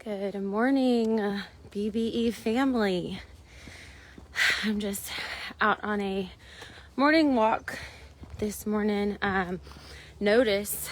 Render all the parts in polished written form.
Good morning, BBE family. I'm just out on a morning walk this morning. Notice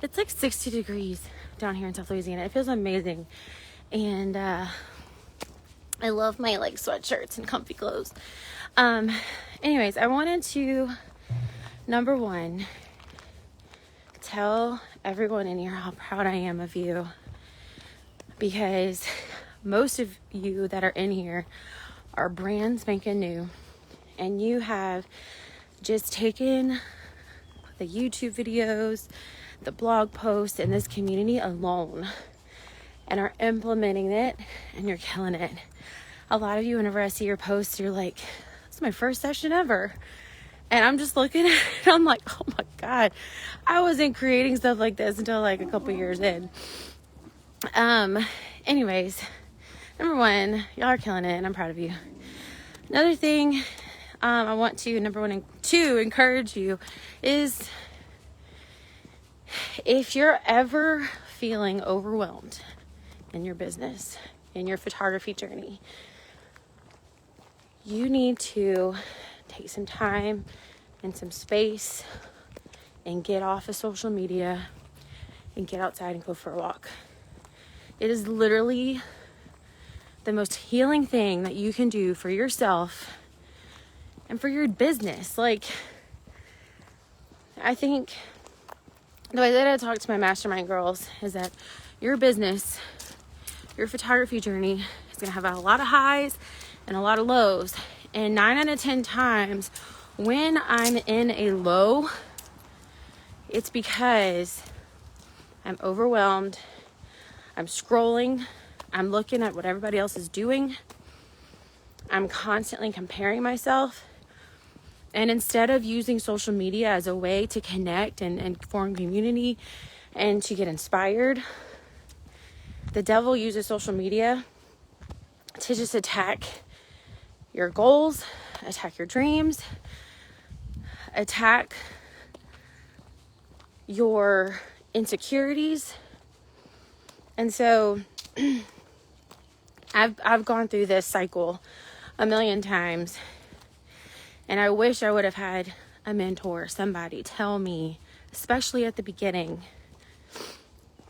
it's like 60 degrees down here in South Louisiana. It feels amazing. And I love my like sweatshirts and comfy clothes. Anyways, I wanted to, number one, tell everyone in here how proud I am of you. Because most of you that are in here are brand spanking new, and you have just taken the YouTube videos, the blog posts, and this community alone and are implementing it, and you're killing it. A lot of you, whenever I see your posts, you're like, this is my first session ever. And I'm just looking at it, I'm like, oh my God, I wasn't creating stuff like this until like a couple years in. Anyways, number one, y'all are killing it and I'm proud of you. Another thing, I want to, to encourage you is if you're ever feeling overwhelmed in your business, in your photography journey, you need to take some time and some space and get off of social media and get outside and go for a walk. It is literally the most healing thing that you can do for yourself and for your business. Like, I think the way that I talk to my mastermind girls is that your business, your photography journey is going to have a lot of highs and a lot of lows. And 9 out of 10 times when I'm in a low, it's because I'm overwhelmed. I'm scrolling, I'm looking at what everybody else is doing. I'm constantly comparing myself. And instead of using social media as a way to connect and form community and to get inspired, the devil uses social media to just attack your goals, attack your dreams, attack your insecurities. And so I've gone through this cycle a million times, and I wish I would have had a mentor, somebody tell me, especially at the beginning,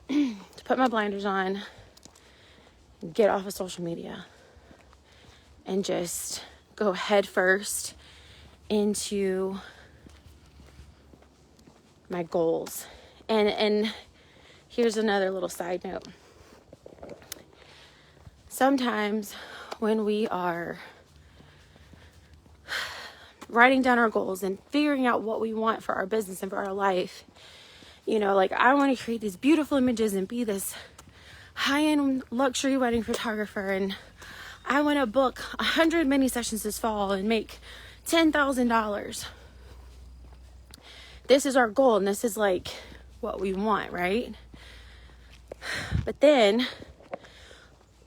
to put my blinders on, get off of social media, and just go head first into my goals. And here's another little side note. Sometimes when we are writing down our goals and figuring out what we want for our business and for our life, you know, like I want to create these beautiful images and be this high-end luxury wedding photographer, and I want to book 100 mini sessions this fall and make $10,000. This is our goal, and this is like what we want, right? But then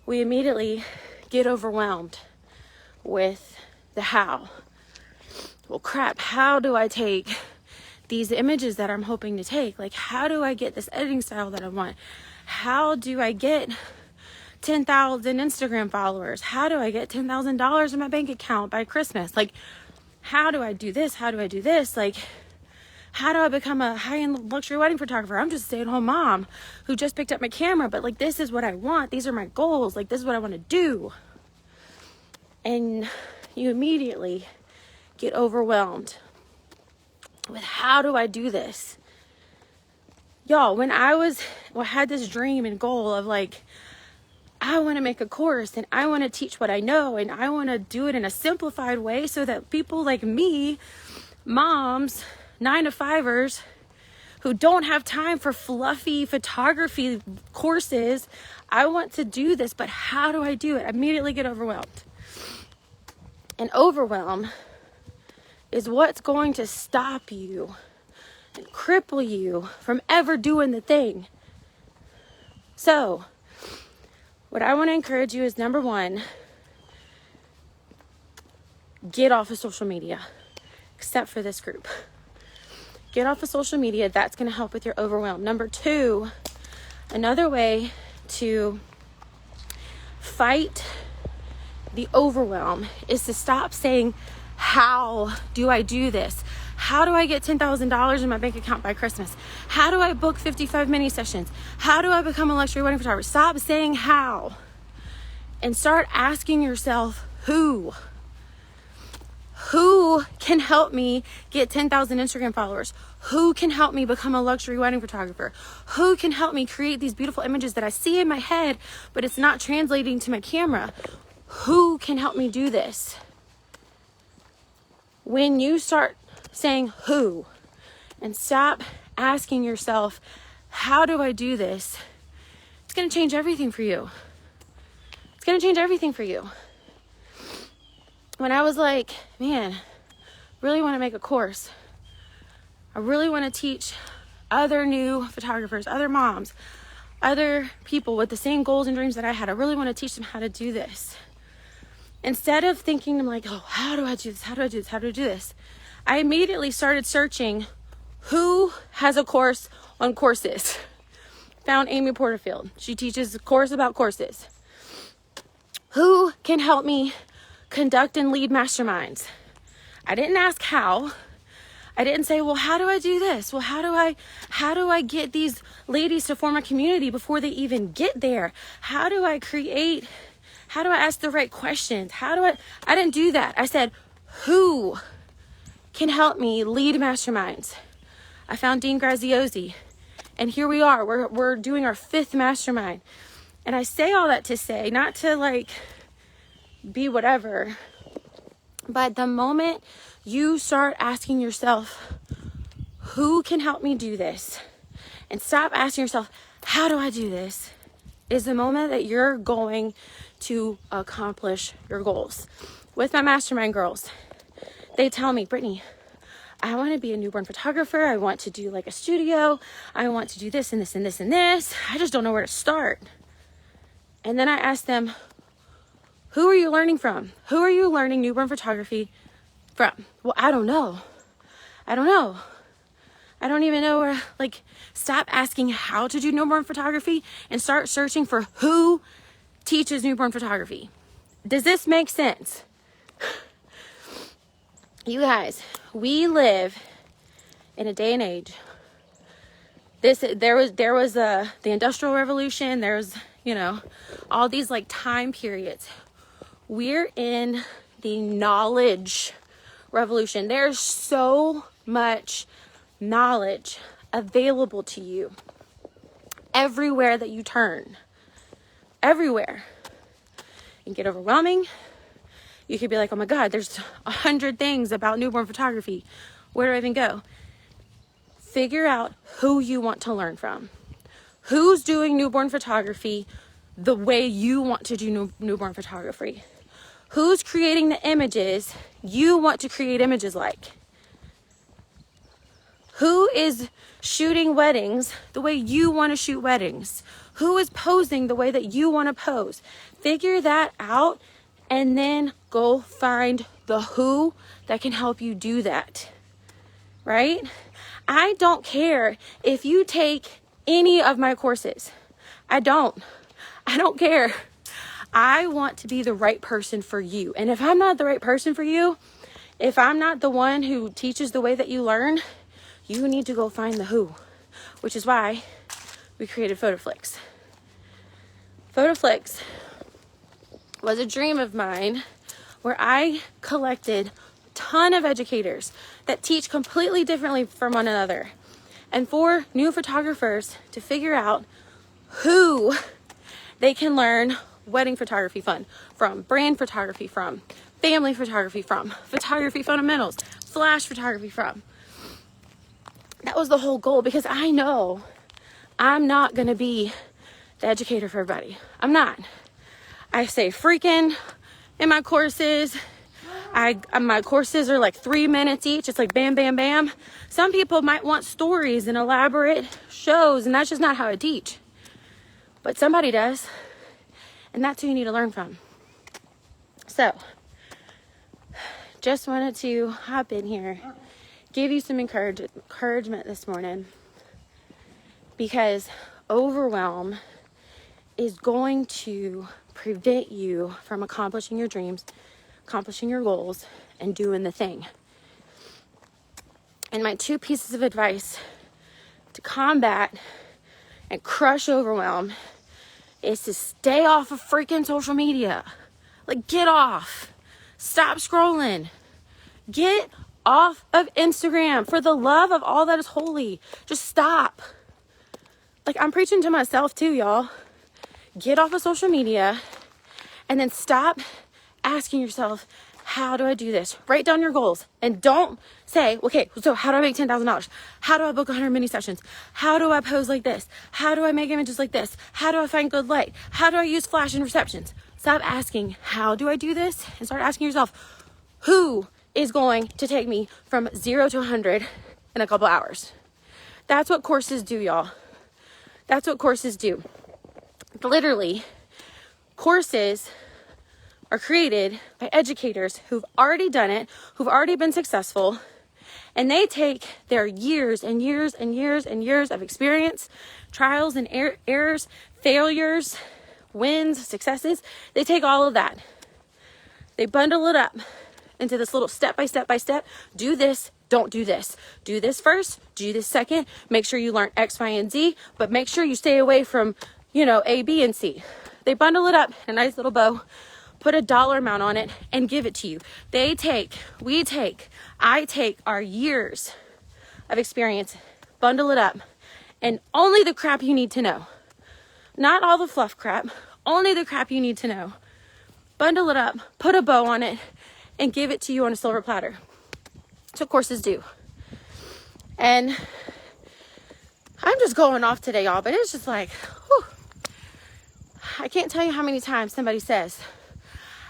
we immediately get overwhelmed with the how. Well, crap, how do I take these images that I'm hoping to take? Like, how do I get this editing style that I want? How do I get 10,000 Instagram followers? How do I get $10,000 in my bank account by Christmas? Like, how do I do this? How do I do this? Like, how do I become a high-end luxury wedding photographer? I'm just a stay-at-home mom who just picked up my camera, but like, this is what I want. These are my goals. Like, this is what I want to do. And you immediately get overwhelmed with, how do I do this? Y'all, when I had this dream and goal of like, I want to make a course and I want to teach what I know and I want to do it in a simplified way so that people like me, moms, 9-to-5ers who don't have time for fluffy photography courses, I want to do this, but how do I do it? I immediately get overwhelmed. And overwhelm is what's going to stop you and cripple you from ever doing the thing. So, what I want to encourage you is, number one, get off of social media, except for this group. Get off of social media. That's going to help with your overwhelm. Number two, another way to fight the overwhelm is to stop saying, how do I do this? How do I get $10,000 in my bank account by Christmas? How do I book 55 mini sessions? How do I become a luxury wedding photographer? Stop saying how and start asking yourself who. Who can help me get 10,000 Instagram followers? Who can help me become a luxury wedding photographer? Who can help me create these beautiful images that I see in my head, but it's not translating to my camera? Who can help me do this? When you start saying who and stop asking yourself, how do I do this? It's going to change everything for you. It's going to change everything for you. When I was like, man, really want to make a course. I really want to teach other new photographers, other moms, other people with the same goals and dreams that I had. I really want to teach them how to do this. Instead of thinking, I'm like, oh, how do I do this? How do I do this? How do I do this? I immediately started searching who has a course on courses. Found Amy Porterfield. She teaches a course about courses. Who can help me conduct and lead masterminds? I didn't ask how. I didn't say, well, how do I do this? Well, how do I get these ladies to form a community before they even get there? How do I ask the right questions? I didn't do that. I said, who can help me lead masterminds? I found Dean Graziosi, and here we are. We're doing our 5th mastermind. And I say all that to say, not to like be whatever, but the moment you start asking yourself, who can help me do this? And stop asking yourself, how do I do this? Is the moment that you're going to accomplish your goals. With my mastermind girls, they tell me, Brittany, I want to be a newborn photographer. I want to do like a studio. I want to do this and this and this and this. I just don't know where to start. And then I ask them, who are you learning from? Who are you learning newborn photography from? Well, I don't know. I don't even know where, like, stop asking how to do newborn photography and start searching for who teaches newborn photography. Does this make sense? You guys, we live in a day and age. There was the Industrial Revolution. There's, all these like time periods. We're in the knowledge revolution. There's so much knowledge available to you everywhere that you turn. Everywhere. It can get overwhelming. You could be like, oh my God, there's 100 things about newborn photography. Where do I even go? Figure out who you want to learn from. Who's doing newborn photography the way you want to do newborn photography? Who's creating the images you want to create images like? Who is shooting weddings the way you want to shoot weddings? Who is posing the way that you want to pose? Figure that out and then go find the who that can help you do that. Right? I don't care if you take any of my courses. I don't care. I want to be the right person for you. And if I'm not the right person for you, if I'm not the one who teaches the way that you learn, you need to go find the who, which is why we created PhotoFlix. PhotoFlix was a dream of mine where I collected a ton of educators that teach completely differently from one another. And for new photographers to figure out who they can learn wedding photography from, brand photography from, family photography from, photography fundamentals, flash photography from. That was the whole goal, because I know I'm not going to be the educator for everybody. I'm not. I say freaking in my courses. My courses are like 3 minutes each. It's like bam, bam, bam. Some people might want stories and elaborate shows, and that's just not how I teach. But somebody does, and that's who you need to learn from. So, just wanted to hop in here, give you some encouragement this morning, because overwhelm is going to prevent you from accomplishing your dreams, accomplishing your goals, and doing the thing. And my 2 pieces of advice to combat and crush overwhelm is to stay off of freaking social media. Like, get off. Stop scrolling. Get off of Instagram. For the love of all that is holy, just stop. Like, I'm preaching to myself too, y'all. Get off of social media and then stop asking yourself, how do I do this? Write down your goals and don't say, okay, so how do I make $10,000? How do I book 100 mini sessions? How do I pose like this? How do I make images like this? How do I find good light? How do I use flash in receptions? Stop asking, how do I do this? And start asking yourself, who is going to take me from 0 to 100 in a couple hours? That's what courses do, y'all. That's what courses do. Literally, courses are created by educators who've already done it, who've already been successful, and they take their years and years and years and years of experience, trials and errors, failures, wins, successes. They take all of that. They bundle it up into this little step by step by step. Do this, don't do this. Do this first, do this second. Make sure you learn X, Y, and Z, but make sure you stay away from, A, B, and C. They bundle it up in a nice little bow, put a dollar amount on it, and give it to you. I take our years of experience, bundle it up, and only the crap you need to know. Not all the fluff crap, only the crap you need to know. Bundle it up, put a bow on it, and give it to you on a silver platter. That's what courses do. And I'm just going off today, y'all, but it's just like, whew. I can't tell you how many times somebody says,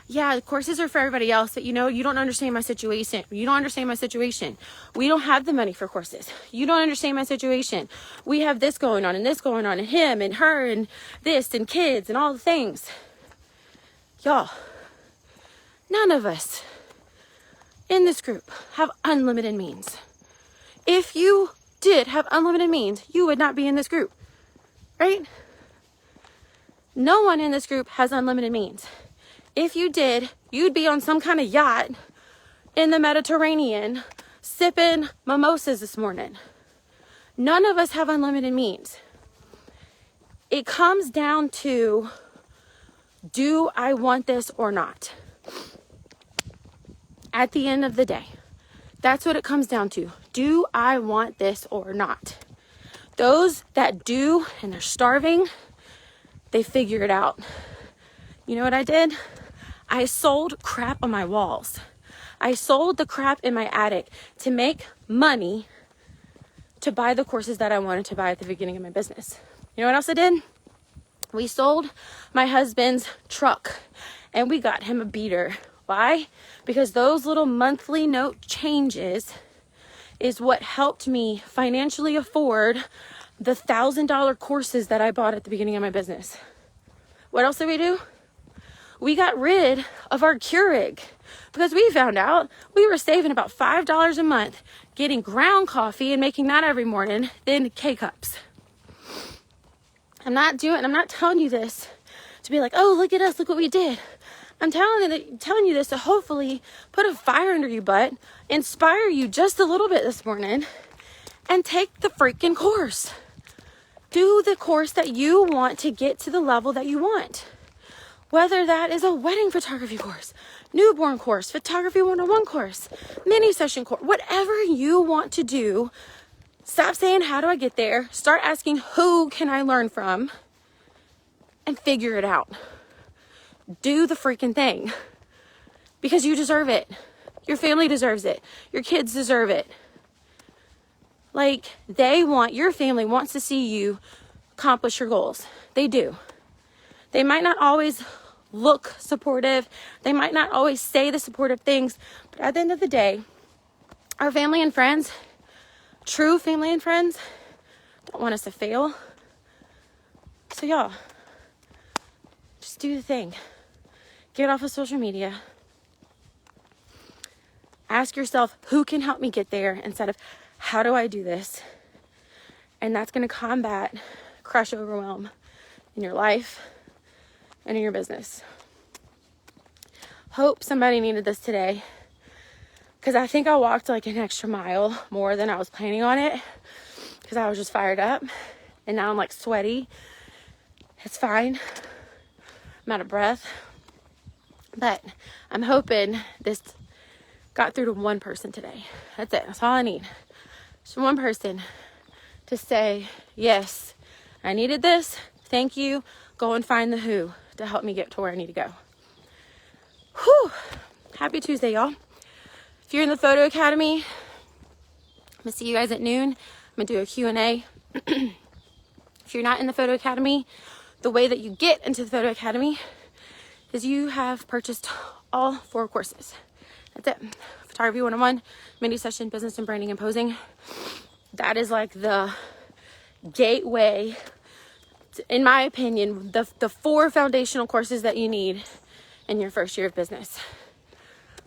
yeah, the courses are for everybody else, but you don't understand my situation. You don't understand my situation. We don't have the money for courses. You don't understand my situation. We have this going on and this going on and him and her and this and kids and all the things. Y'all, none of us in this group have unlimited means. If you did have unlimited means, you would not be in this group, right? No one in this group has unlimited means. If you did, you'd be on some kind of yacht in the Mediterranean sipping mimosas this morning. None of us have unlimited means. It comes down to, do I want this or not? At the end of the day, that's what it comes down to. Do I want this or not? Those that do and they're starving, they figure it out. You know what I did? I sold crap on my walls. I sold the crap in my attic to make money to buy the courses that I wanted to buy at the beginning of my business. You know what else I did? We sold my husband's truck and we got him a beater. Why? Because those little monthly note changes is what helped me financially afford the $1,000 courses that I bought at the beginning of my business. What else did we do? We got rid of our Keurig because we found out we were saving about $5 a month getting ground coffee and making that every morning, then K-cups. I'm not telling you this to be like, oh, look at us, look what we did. I'm telling you this to hopefully put a fire under your butt, inspire you just a little bit this morning, and take the freaking course. Do the course that you want to get to the level that you want. Whether that is a wedding photography course, newborn course, photography 101 course, mini session course, whatever you want to do, stop saying, how do I get there? Start asking, who can I learn from? And figure it out. Do the freaking thing. Because you deserve it. Your family deserves it. Your kids deserve it. Like, your family wants to see you accomplish your goals. They do. They might not always look supportive. They might not always say the supportive things. But at the end of the day, our family and friends, true family and friends, don't want us to fail. So y'all, just do the thing. Get off of social media. Ask yourself, who can help me get there instead of, how do I do this? And that's going to combat crush overwhelm in your life and in your business. Hope somebody needed this today, because I think I walked like an extra mile more than I was planning on it, because I was just fired up, and now I'm like sweaty. It's fine. I'm out of breath. But I'm hoping this got through to one person today. That's it. That's all I need. Just one person to say, yes, I needed this. Thank you. Go and find the who to help me get to where I need to go. Whew. Happy Tuesday, y'all. If you're in the Photo Academy, I'm going to see you guys at noon. I'm going to do a Q&A. If you're not in the Photo Academy, the way that you get into the Photo Academy is you have purchased all 4 courses. That's it. Photography 101, mini session, business and branding and posing. That is like the gateway, in my opinion, the 4 foundational courses that you need in your first year of business.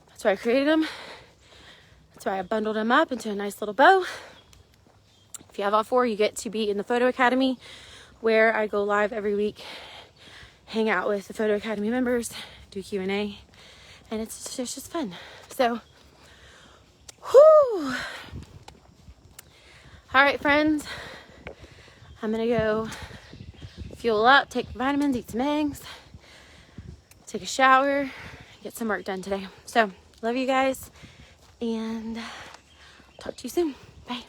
That's why I created them. That's why I bundled them up into a nice little bow. If you have all 4, you get to be in the Photo Academy, where I go live every week, hang out with the Photo Academy members, do Q&A, and it's just fun. So, whoo! All right, friends, I'm gonna go fuel up, take vitamins, eat some eggs, take a shower, get some work done today. So, love you guys, and talk to you soon. Bye.